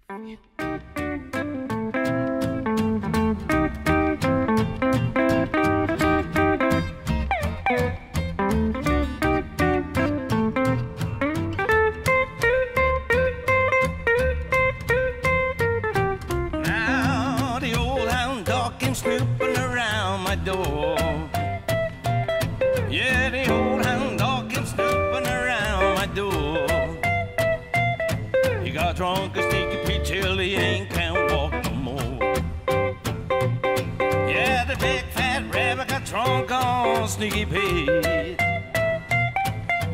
Now the old hound dog came snooping around my door. Yeah, the old hound dog came snooping around my door. He got drunk and sneaky Pete till he ain't can't walk no more. Yeah, the big fat rabbit got drunk on Sneaky Pete.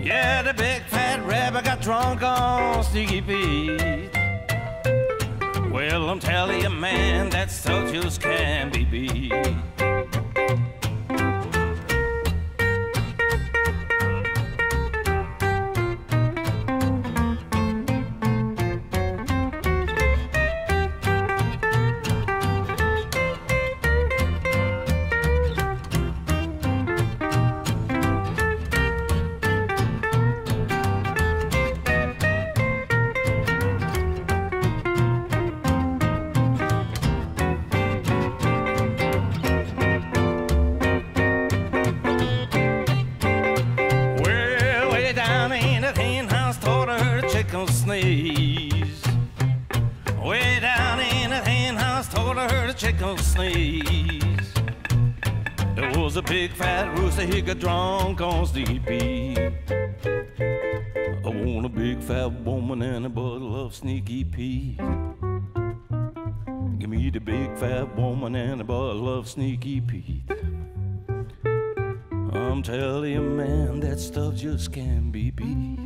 Yeah, the big fat rabbit got drunk on Sneaky Pete. Well, I'm telling you, man, that stuff just can't be beat. Sneeze. Way down in the hen house, told her the chicken sneeze. There was a big fat rooster, he got drunk on Sneaky Pete. I want a big fat woman and a bottle of Sneaky Pete. Give me the big fat woman and a bottle of Sneaky Pete. I'm telling you, man, that stuff just can't be beat.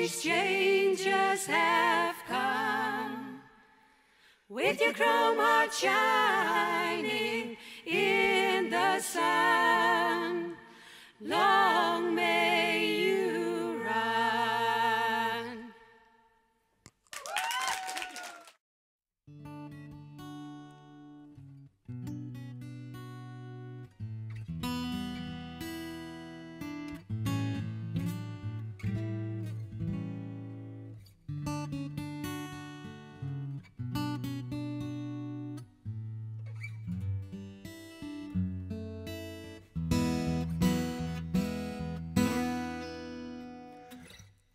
strangers have come, with your chrome heart shining in the sun. Long may you run.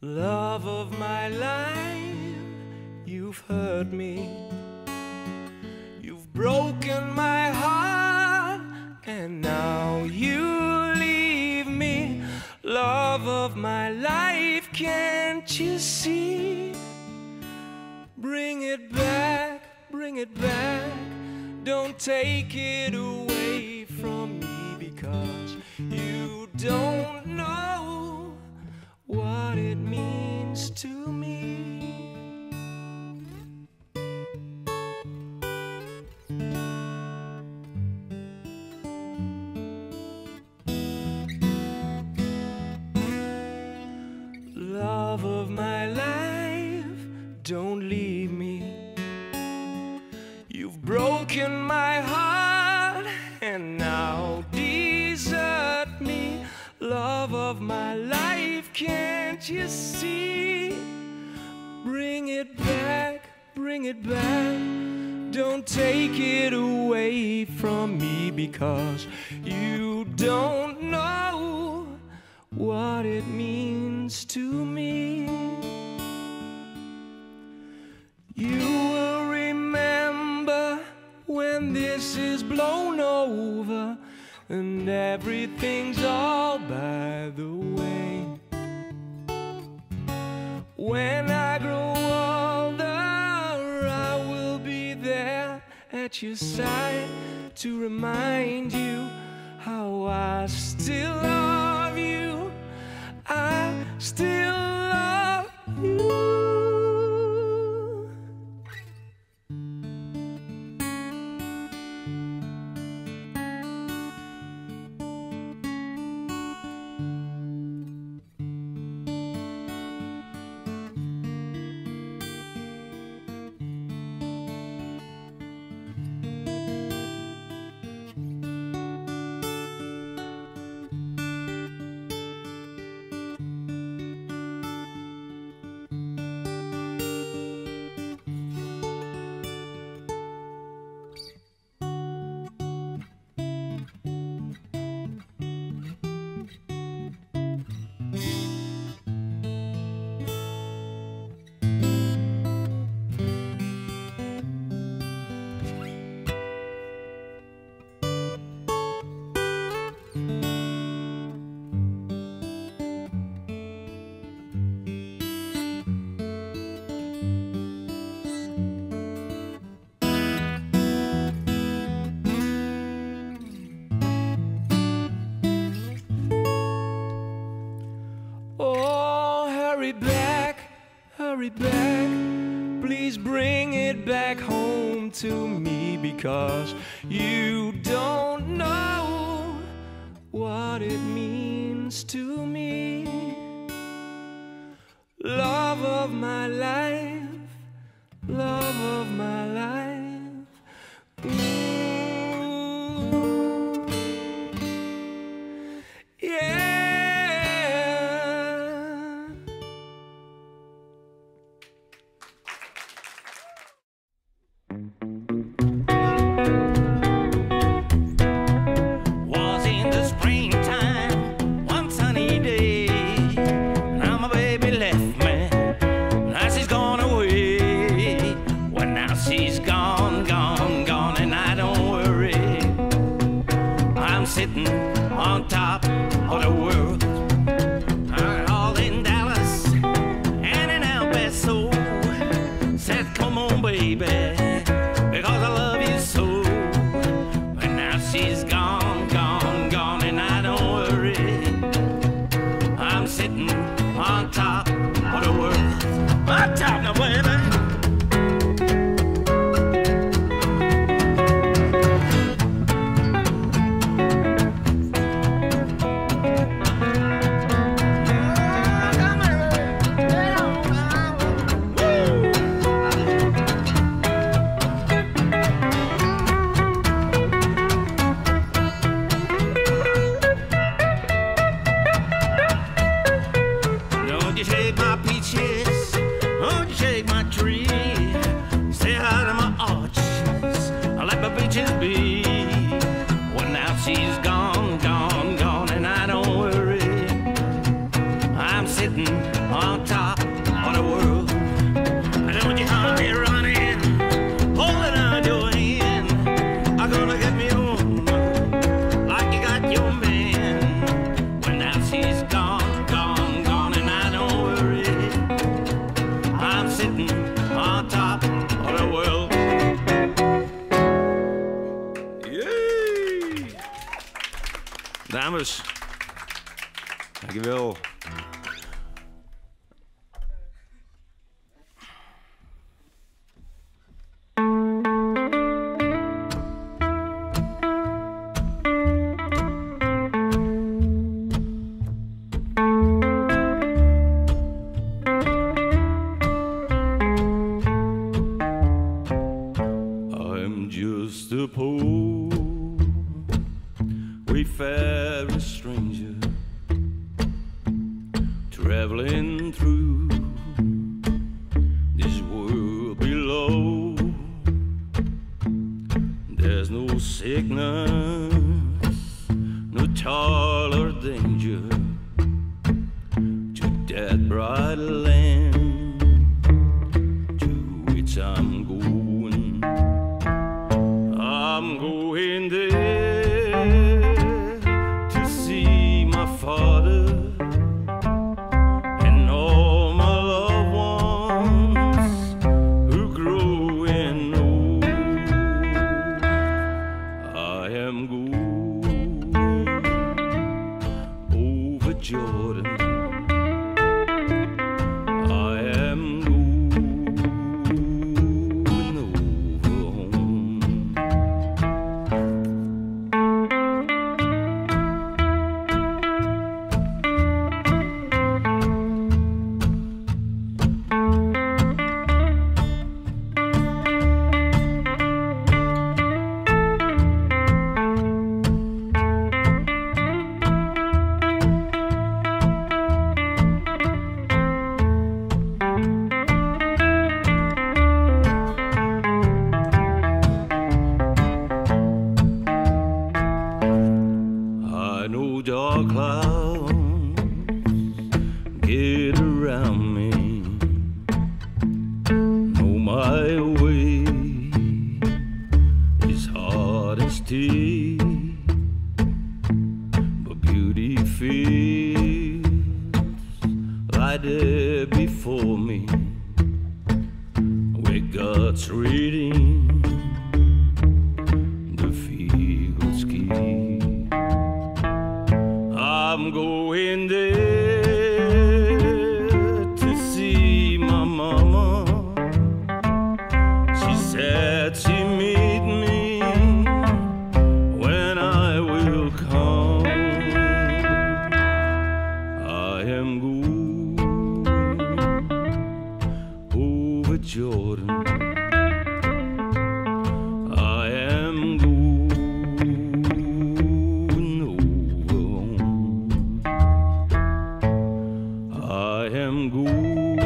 Love of my life, you've hurt me. You've broken my heart, and now you leave me. Love of my life, can't you see? Bring it back, bring it back. Don't take it away from me, because you don't know what it means to me. Love of my life, don't leave me. You've broken my heart and now desert me. Love of my life, can't you see? Bring it back, bring it back. Don't take it away from me, because you don't know what it means to me. You will remember when this is blown over and everything's all by the way. When I grow older, I will be there at your side to remind you how I still love you. I still love you. Hurry back, please bring it back home to me, because you don't know what it means to me. Love of my life, love of my life. Ooh. Yeah. Was in the springtime, one sunny day. Now my baby left me, now she's gone away. Well, now she's gone, gone, gone, and I don't worry. I'm sitting on top of the world, all in Dallas and in El Paso. Said, come on, baby, because I love you so. But now she's gone, gone, gone, and I don't worry. I'm sitting on top of the world. to be. Well, now she's gone, gone, gone, and I don't worry. I'm sitting on top of the world. Don't you come here running, holding on your hand. I'm gonna get me home like you got your man. Well, now she's gone, gone, gone, and I don't worry. I'm sitting on top of the world. Yay! Dames, dankjewel. I'm just a poor, wayfaring stranger, traveling through this world below. There's no sickness, no toil or danger to that bright land to which I'm going. I'm going there to see my father and all my loved ones who grow and old. I am going over Jordan. I am going over home. I know dark clouds get around me. Know my way is hard as tea, but beauty feels like there before me, where God's reading the field's key. I'm going there to see my mama. She said she'd meet me when I will come. I am going over Jordan. I am going over home. I am going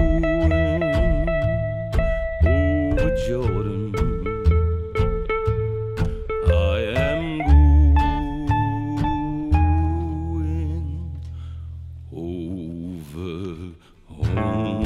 over Jordan. I am going over home.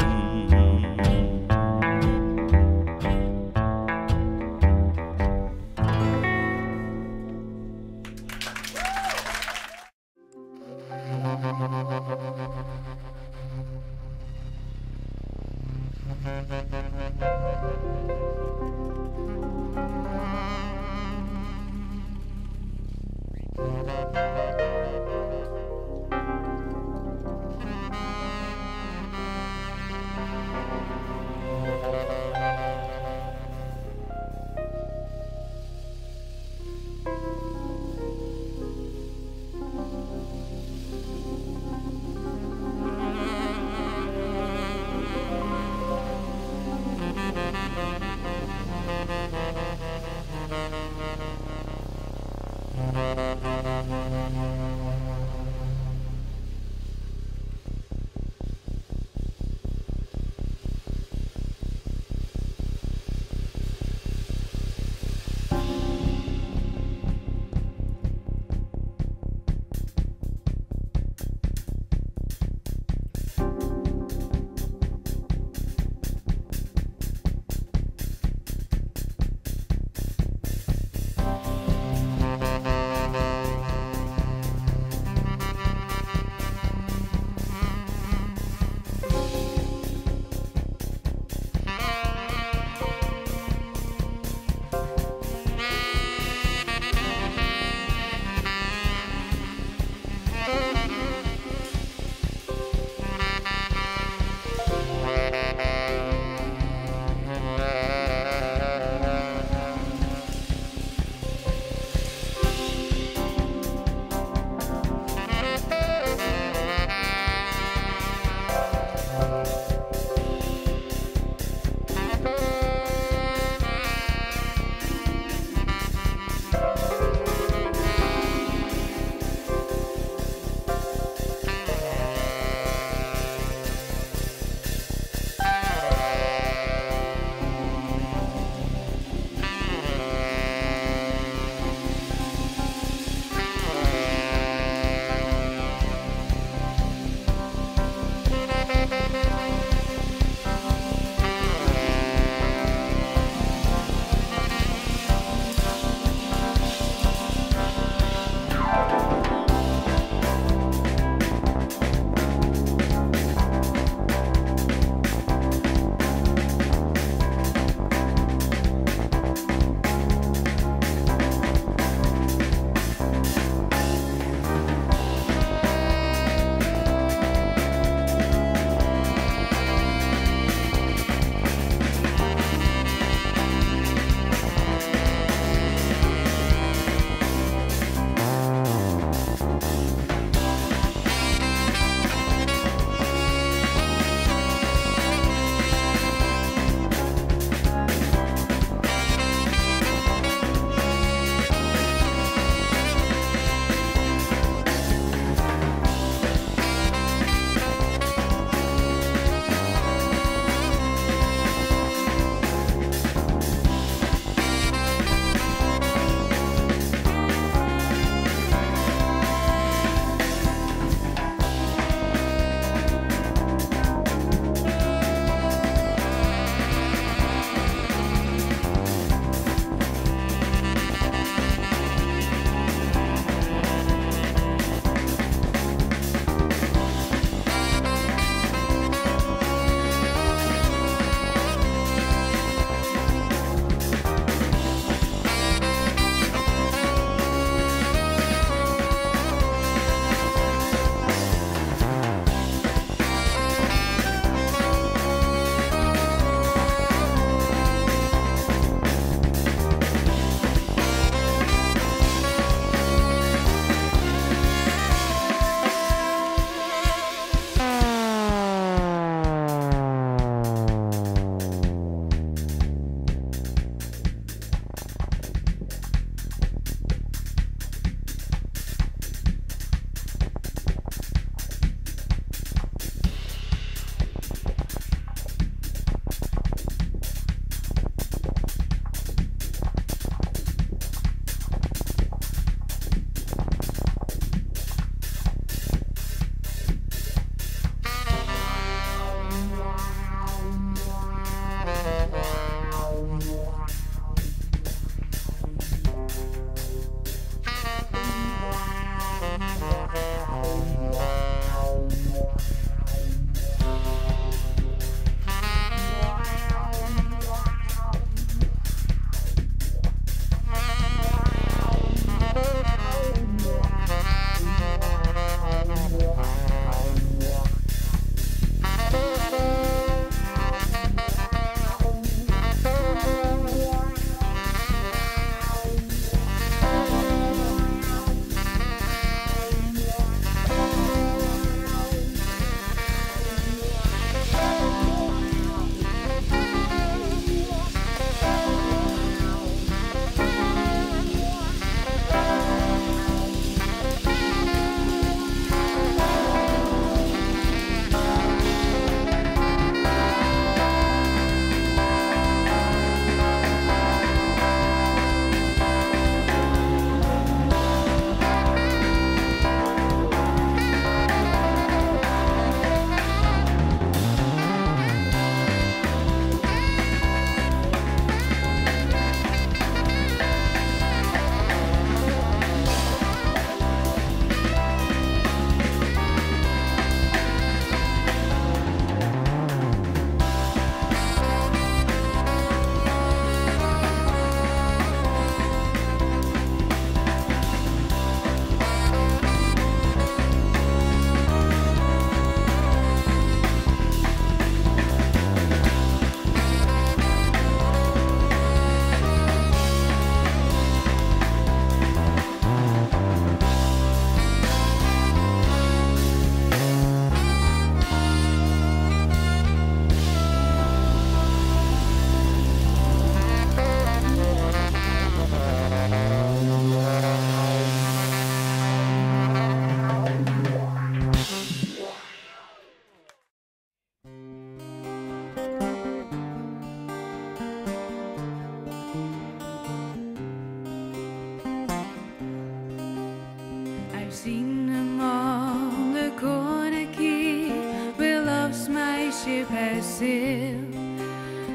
seen them on the corner quay where love's my ship has sailed.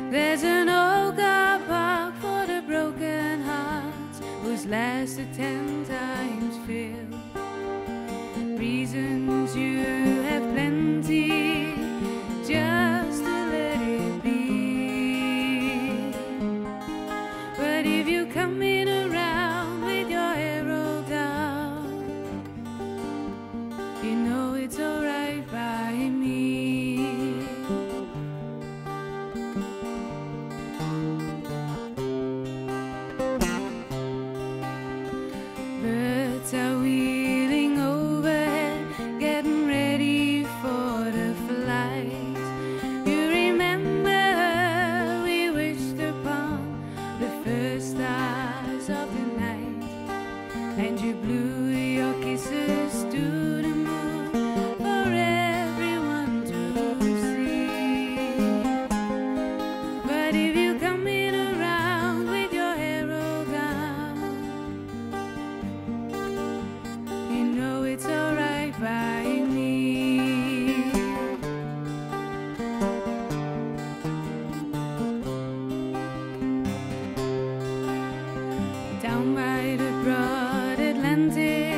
There's an old car park for the broken hearts whose lasted 10 times failed. Reasons you have plenty just to let it be. But if you come in around with your hair rolled down, you know it's alright by me. Birds are wheeling overhead, getting ready for the flight. You remember we wished upon the first stars of the night, and you blew your kisses to the moon for everyone to see. But if you come in around with your hair rolled down, you know it's alright by me. Down by the broad Atlantic,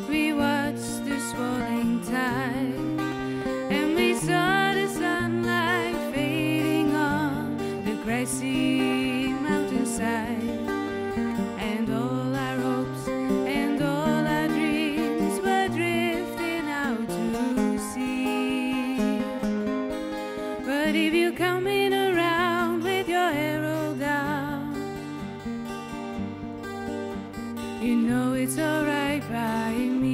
we watched the swelling tide, and we saw the sunlight fading on the grassy mountainside. And all our hopes and all our dreams were drifting out to sea. But if you come in around with your hair rolled down, you know it's alright by me.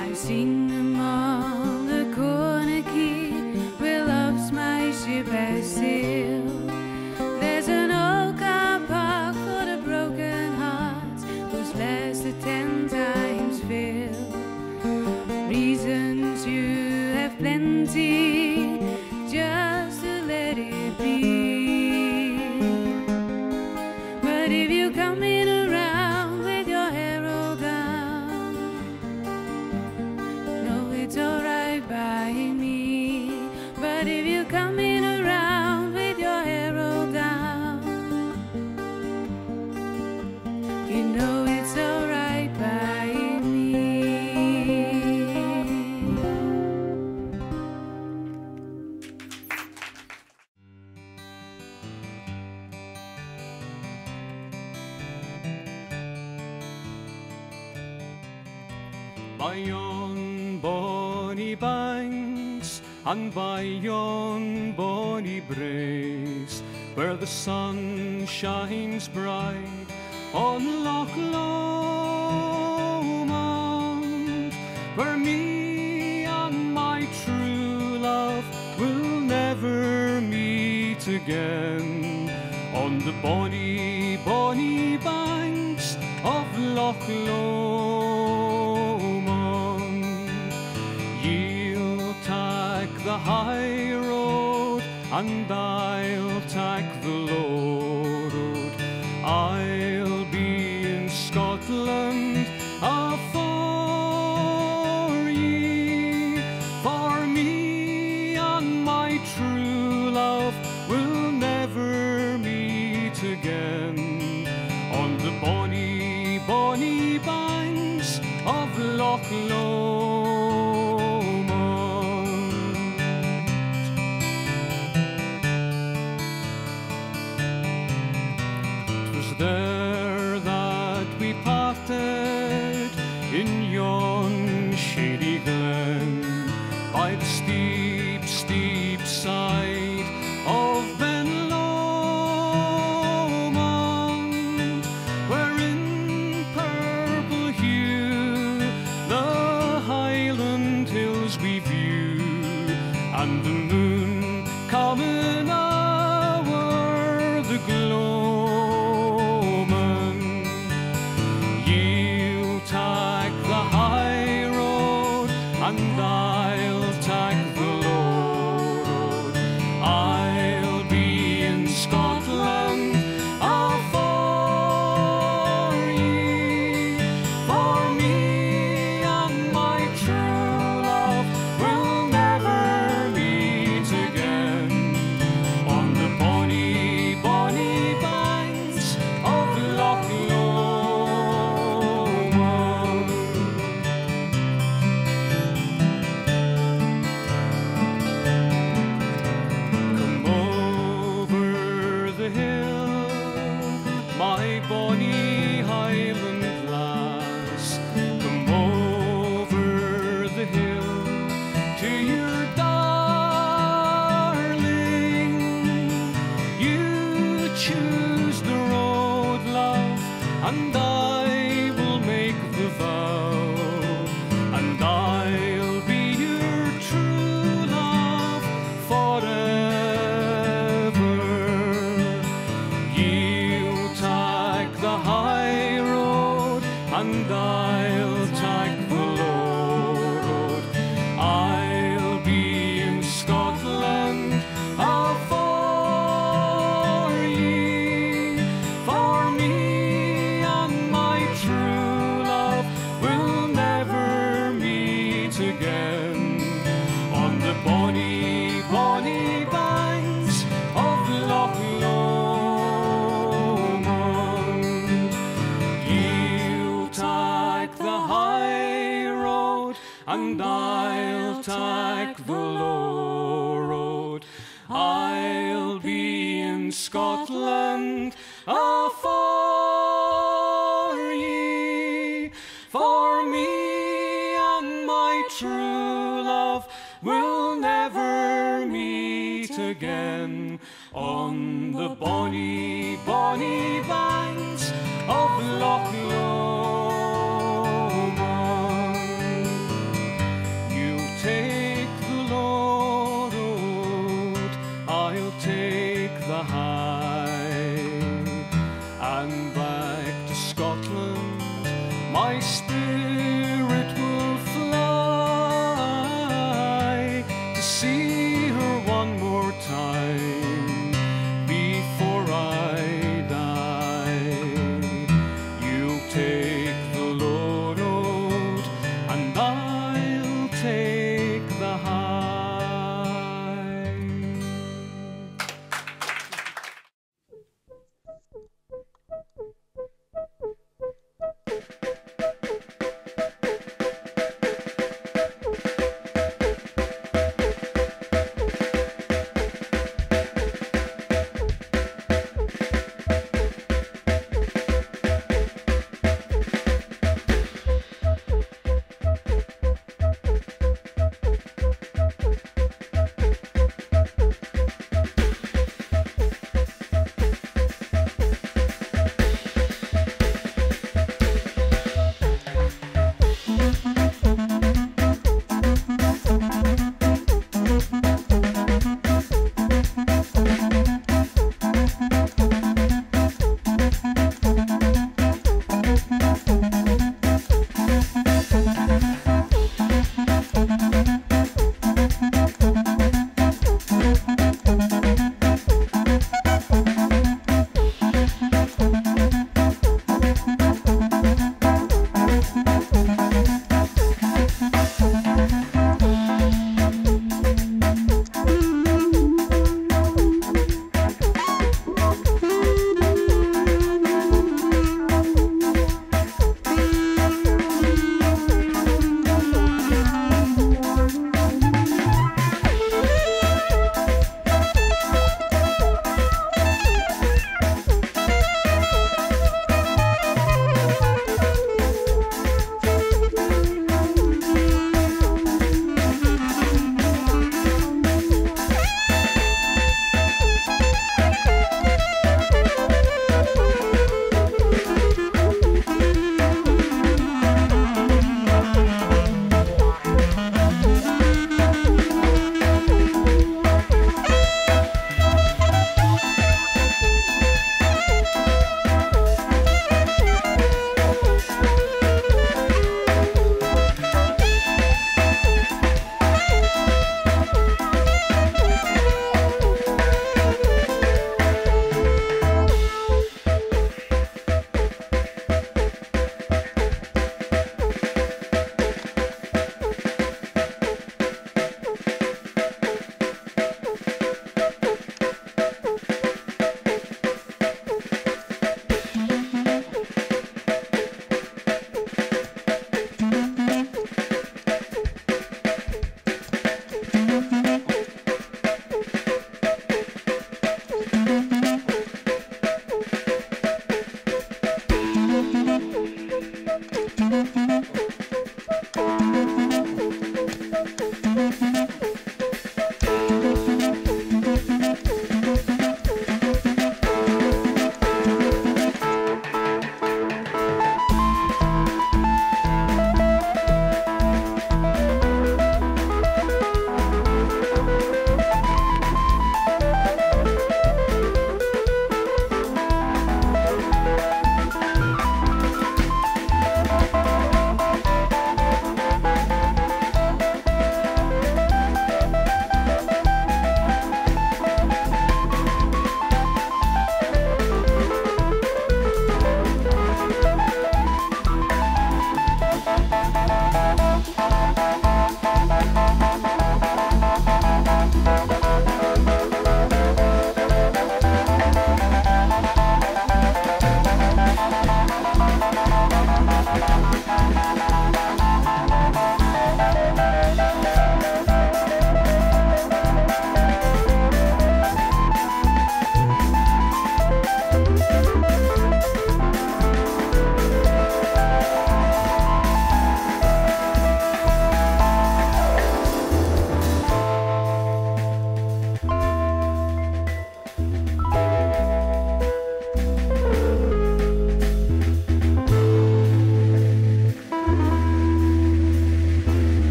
I've seen them on the corner quay where love's my ship has sailed. There's an old car park for the broken hearts whose lasted 10 times failed. Reasons you have plenty just to let it be. But if you come in around with your hair rolled down, no, it's alright by me. But if you come in around with your hair rolled down, you know it's alright by me. By yon bonny banks and by yon bonny braes, where the sun shines bright on Loch Lomond, where me and my true love will never meet again, on the bonny, bonny banks of Loch Lomond. Ye'll take the high road and I'll take the low road. I'll be in Scotland afore ye, for me and my true love will never meet again, on the bonny, bonny banks of Loch Lomond. 'Twas there that we parted in yon shady glen, by the steep, steep side of Ben Lomond, where in purple hue the Highland hills we view, and the moon coming o'er the gloaming. Ye'll take the high road and I'll take the low road. I'll be in Scotland for ye, for me and my true love will never meet again on the bonny, bonny banks of Loch Lomond. You'll take the high road and I'll take the low road. I'll be in Scotland for ye, for me and my true love will never meet again on the bonny, bonny banks of Loch Lomond. You'll take the low road, I'll take the high, and back to Scotland my spirit will fly to see her one more time before I die. You'll take the low road and I'll take the high.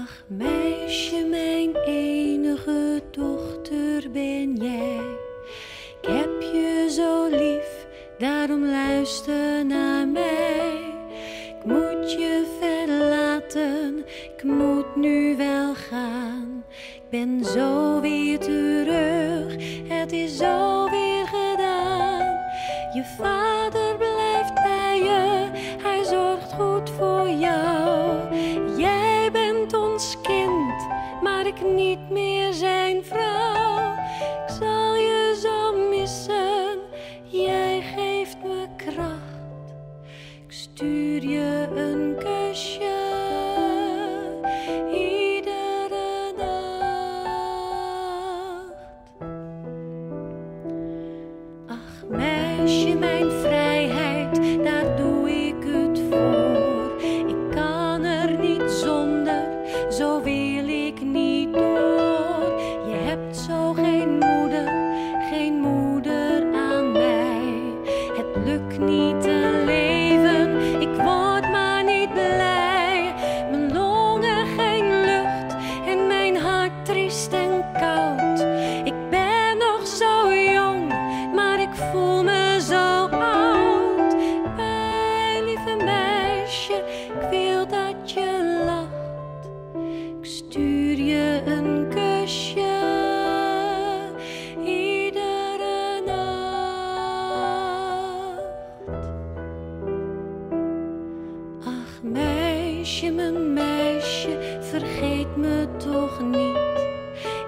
Ach meisje, mijn enige dochter ben jij. Ik heb je zo lief, daarom luister naar mij. Ik moet je verlaten, ik moet nu wel gaan. Ik ben zo weer terug, het is zo weer gedaan. Je vader blijft bij je, hij zorgt goed voor jou. Jij bent ons kind, maar ik niet meer zijn vrouw. Ik zal je zo missen, jij geeft me kracht. Ik stuur je een kusje, iedere nacht. Ach meisje, mijn vrijheid, daar doe ik het voor. Ik kan er niet zonder, zo wil ik niet door. Je hebt zo geen moeder aan mij. Het lukt niet te leven, ik word maar niet blij. Mijn longen geen lucht en mijn hart triest en koud. Ik ben nog zo jong, maar ik voel me zo oud. Mijn lieve meisje, ik wil dat je lacht. Ik stuur je een kusje, iedere nacht. Ach meisje, mijn meisje, vergeet me toch niet.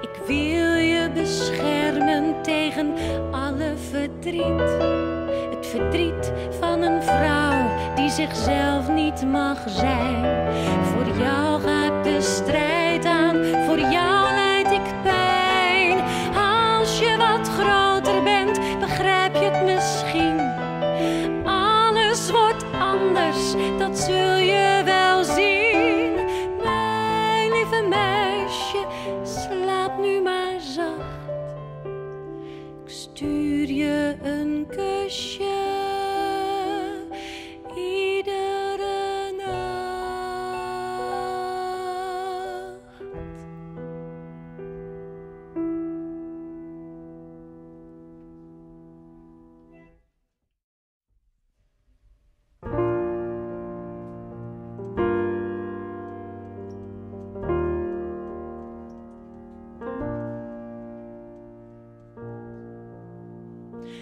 Ik wil je beschermen tegen alle verdriet. Het verdriet van een vrouw die zichzelf niet mag zijn. Voor jou gaat de strijd aan, voor jou lijd ik pijn. Als je wat groter bent, begrijp je het misschien. Alles wordt anders, dat zul je wel zien. Mijn lieve meisje, slaap nu maar zacht. Ik stuur je een kusje, iedere nacht.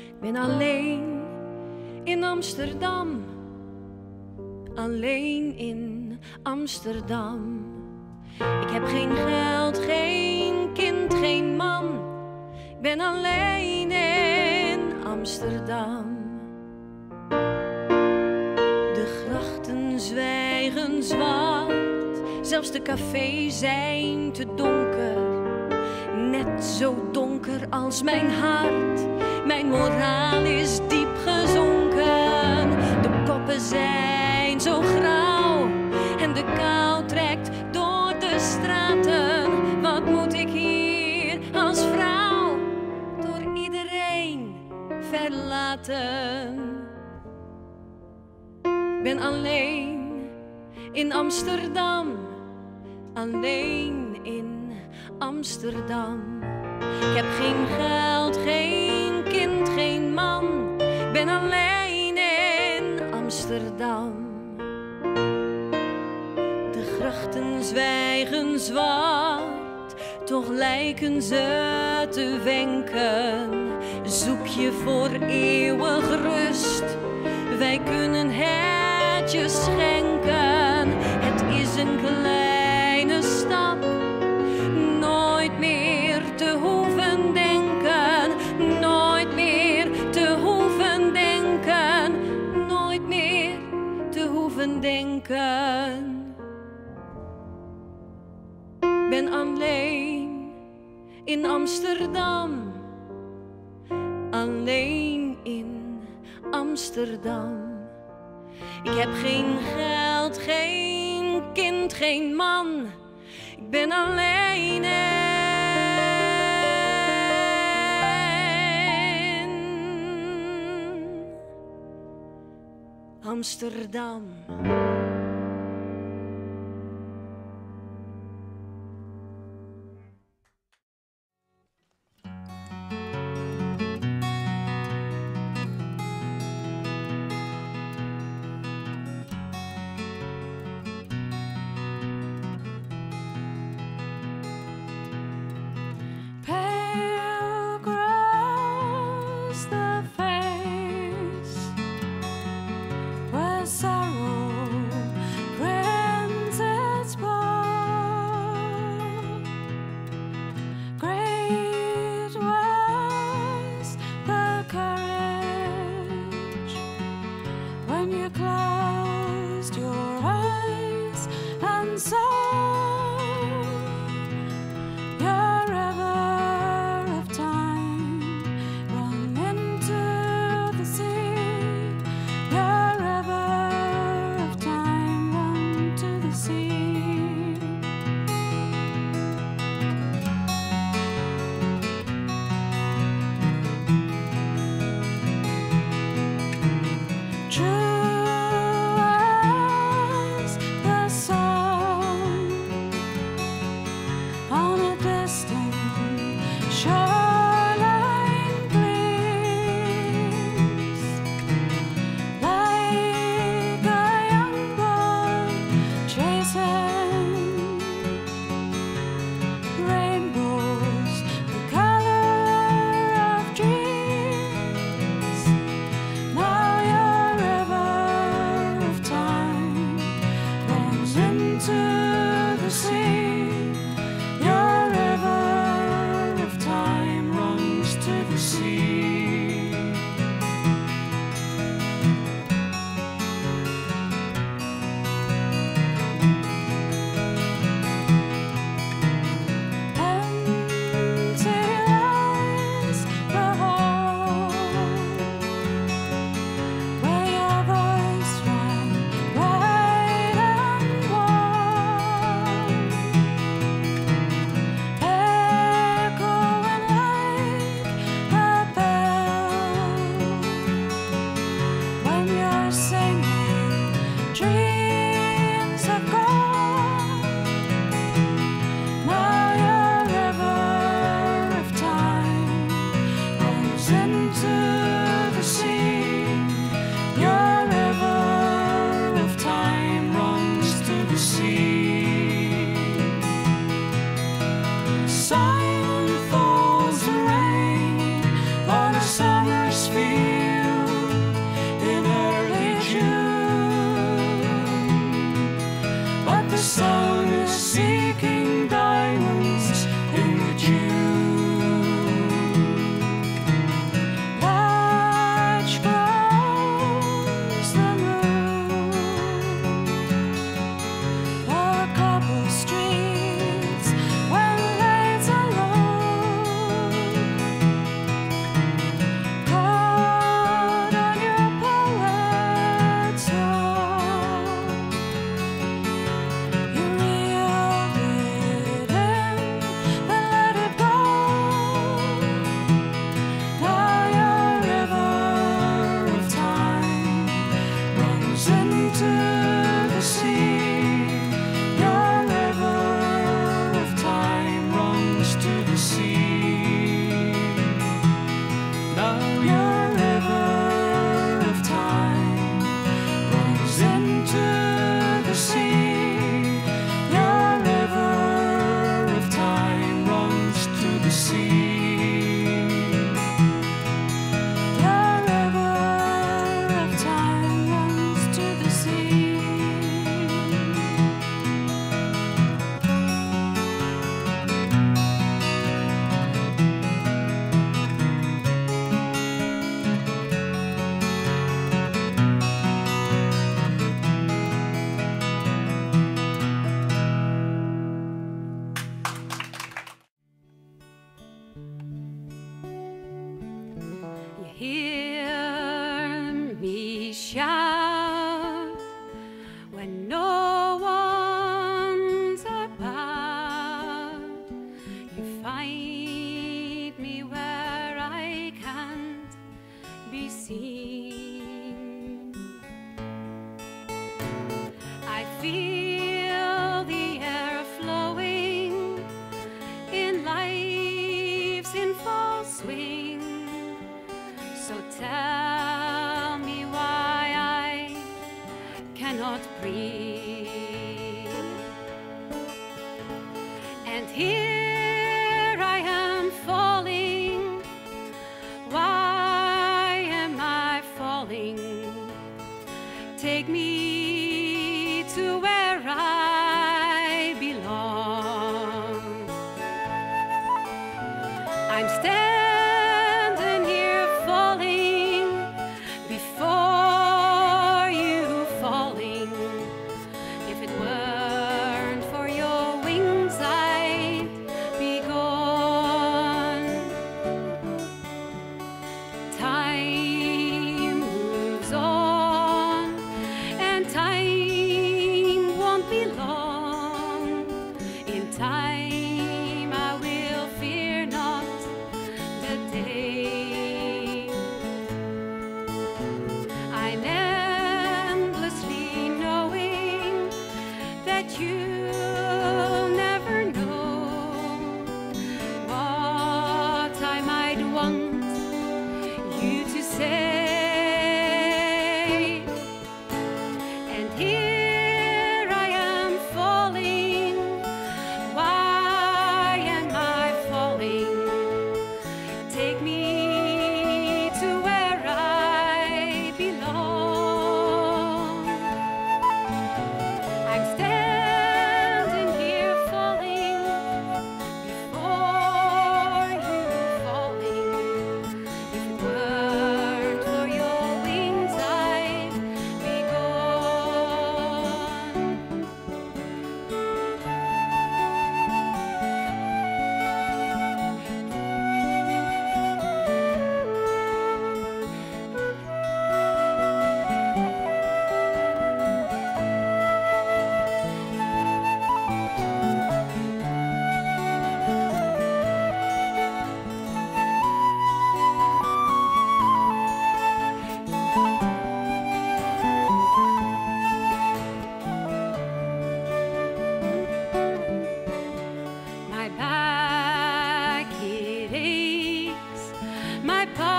Ik ben alleen in Amsterdam, alleen in Amsterdam. Ik heb geen geld, geen kind, geen man. Ik ben alleen in Amsterdam. De grachten zwijgen zwart, zelfs de cafés zijn te donker. Net zo donker als mijn hart. Mijn moraal is diep gezonken. De koppen zijn zo grauw en de kou trekt door de straten. Wat moet ik hier als vrouw door iedereen verlaten? Ik ben alleen in Amsterdam, alleen in Amsterdam. Ik heb geen geld, geen kind, geen man. Ik ben alleen in Amsterdam. De grachten zwijgen zwart, toch lijken ze te wenken. Zoek je voor eeuwig rust, wij kunnen het je schenken. Het is een kleine stap, nooit meer te hoeven denken, nooit meer te hoeven denken, nooit meer te hoeven denken. Ik ben alleen in Amsterdam, alleen in Amsterdam. Ik heb geen geld, geen kind, geen man. Ik ben alleen in Amsterdam. the sea.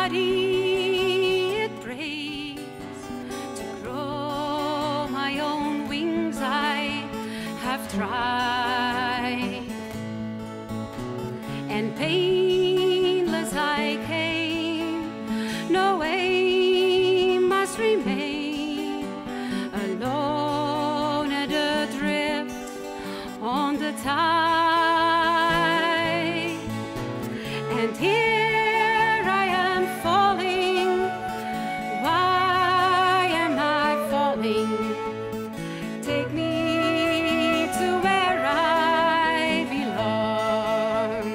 body it breaks. To grow my own wings I have tried. And painless I came, no way must remain. Alone at adrift on the tide. And here I am falling. Why am I falling? Take me to where I belong.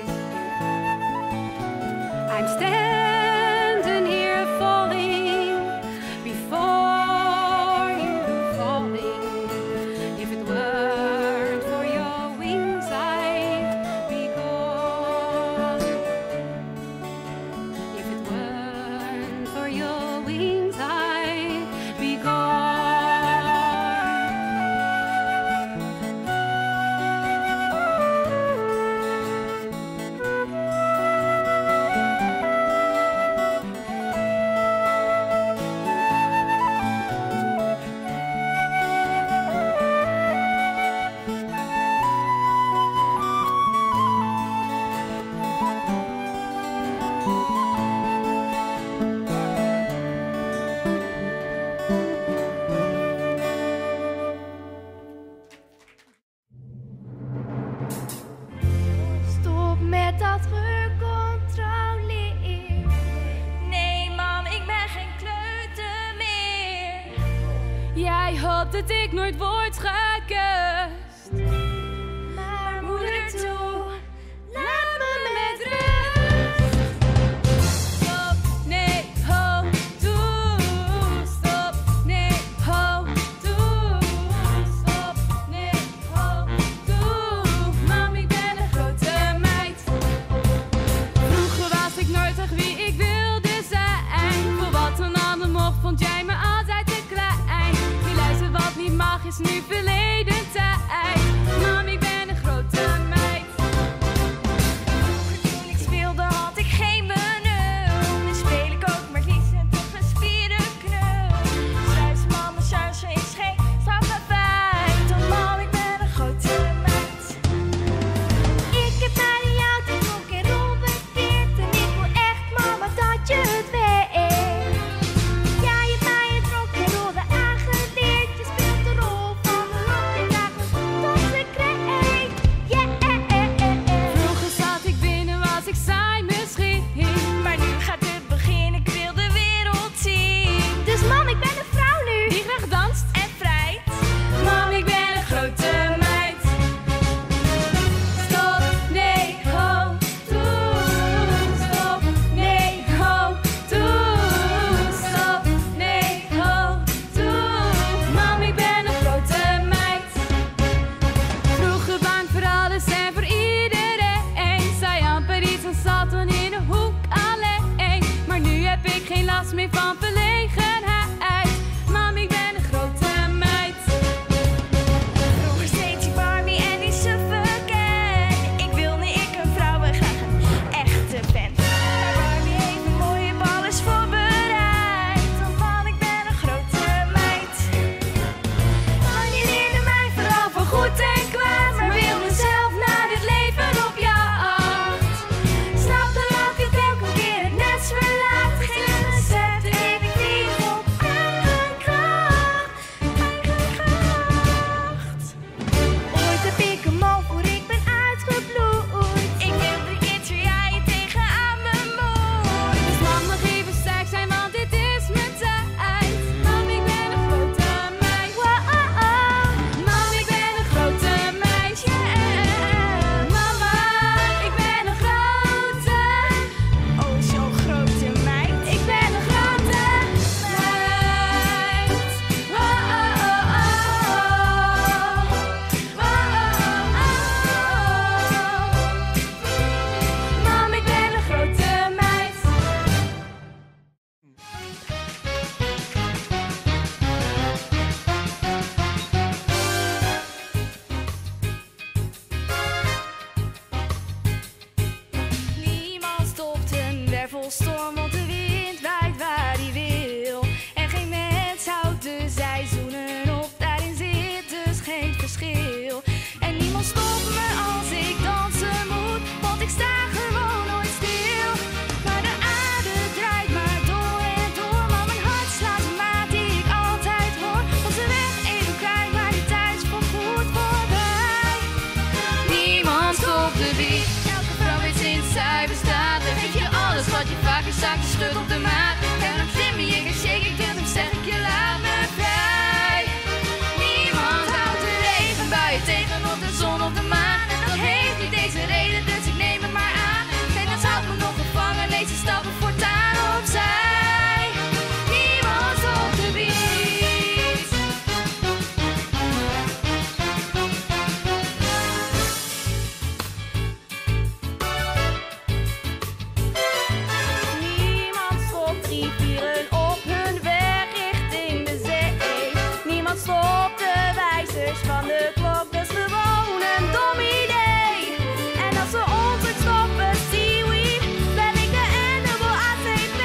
I'm standing here falling before you falling. If it weren't for your wings I'd be gone. If it weren't for your wings I'd be gone. Stop met dat gecontroleer. Nee mam, ik ben geen kleuter meer. Jij hoopt dat ik nooit word gekust. Maar moeder toe, laat me met rust. Stop, nee, ho, toe. Stop, nee, ho, toe. Stop, nee, ho, toe. Mam, ik ben een grote meid. Vroeger was ik nooit echt wie ik wilde zijn. Voor wat een ander mocht, vond jij me altijd te klein. Wie luistert wat niet mag, is nu verleden tijd. Mam, ik ben een grote meid. Toen ik speelde had ik geen benul. Nu speel ik ook maar liefst en toch een spieren knul. Zuis, mama, zuis is geen strafbeveit. Oh mam, ik ben een grote meid. Ik heb naar de auto nog een rol bekeerd. En ik wil echt mama dat je het weet. Jij hebt mij het rock en rollen aangeleerd. Je speelt de rol van de beat. Elke vrouw weet sinds zij bestaat. En geef je alles wat je vaak is, zaak je schud op de maat. En dan Jimmy, ik en shake ik dit, dan zeg ik je laat me vrij. Niemand houdt de regenbuien tegen op de zon of de maan. En dat heeft niet deze reden, dus ik neem het maar aan. Tennis houdt me nog gevangen, deze stappen voortaan opzij. Niemand op de beat. Niemand stopt rivieren op hun weg richting de zee. Niemand stopt de wijzers van de klok, dat is gewoon een dom idee. En als we ons het stoppen, seaweed, ben ik de NAACP.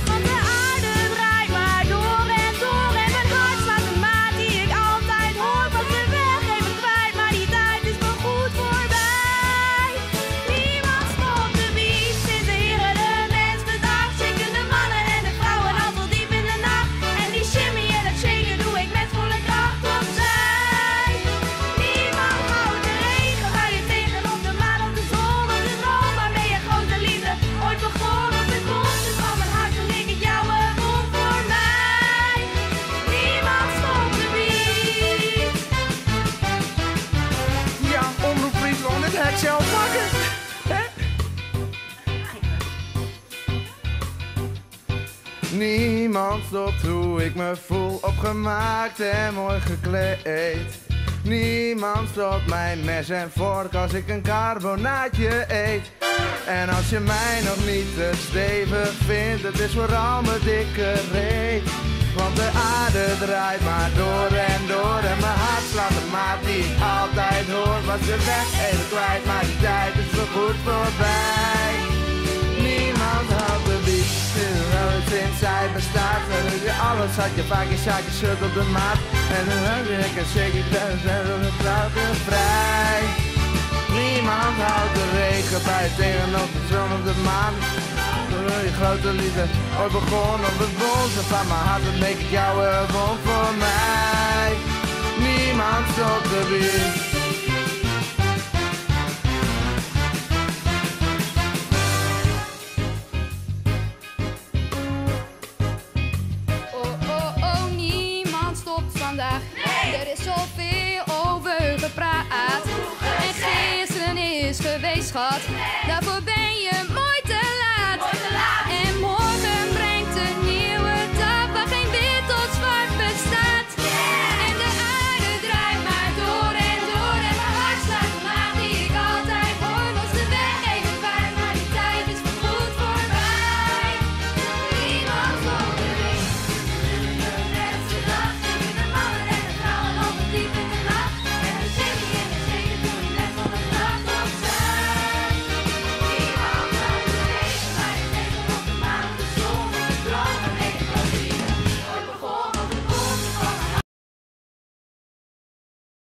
Want de aarde draait maar door en door. En mijn hart slaat de maat die ik altijd hoor. Van de weg even kwijt, maar die tijd is wel goed voorbij. Niemand stopt de beat, sinds de heren de mens bedacht. Shaken de mannen en de vrouwen al tot diep in de nacht. En die shimmy en dat shaken doe ik met volle kracht opzij. Niemand houdt de regen waar je tegen op de maan, op de zon, op de droom waarmee je grote liefde ooit begon op het bos. Dus van mijn hart wil ik het jouwe wond voor mij. Niemand stopt de beat. Ja, Omroep Friesland, het hek zelf pakken. Hè? Niemand stopt hoe ik me voel, opgemaakt en mooi gekleed. Niemand stopt mijn mes en vork als ik een carbonaatje eet. En als je mij nog niet te stevig vindt, het is vooral mijn dikke reet. Want de aarde draait maar door en door en mijn hart slaat de maat die ik altijd hoor. Was de weg even kwijt, maar die tijd is wel goed voorbij. Niemand houdt de beat, sinds zij bestaat. En doe je alles, had je vaak je zaakje shirt op de maat. En dan heb ik een shaky thuis en dan is het vrij. Niemand houdt de regen bij tegen op de zon op de maan. Je grote liefde ooit begon op het bos. En van mijn hart, dat maak ik jou wond voor mij. Niemand stopt de beat.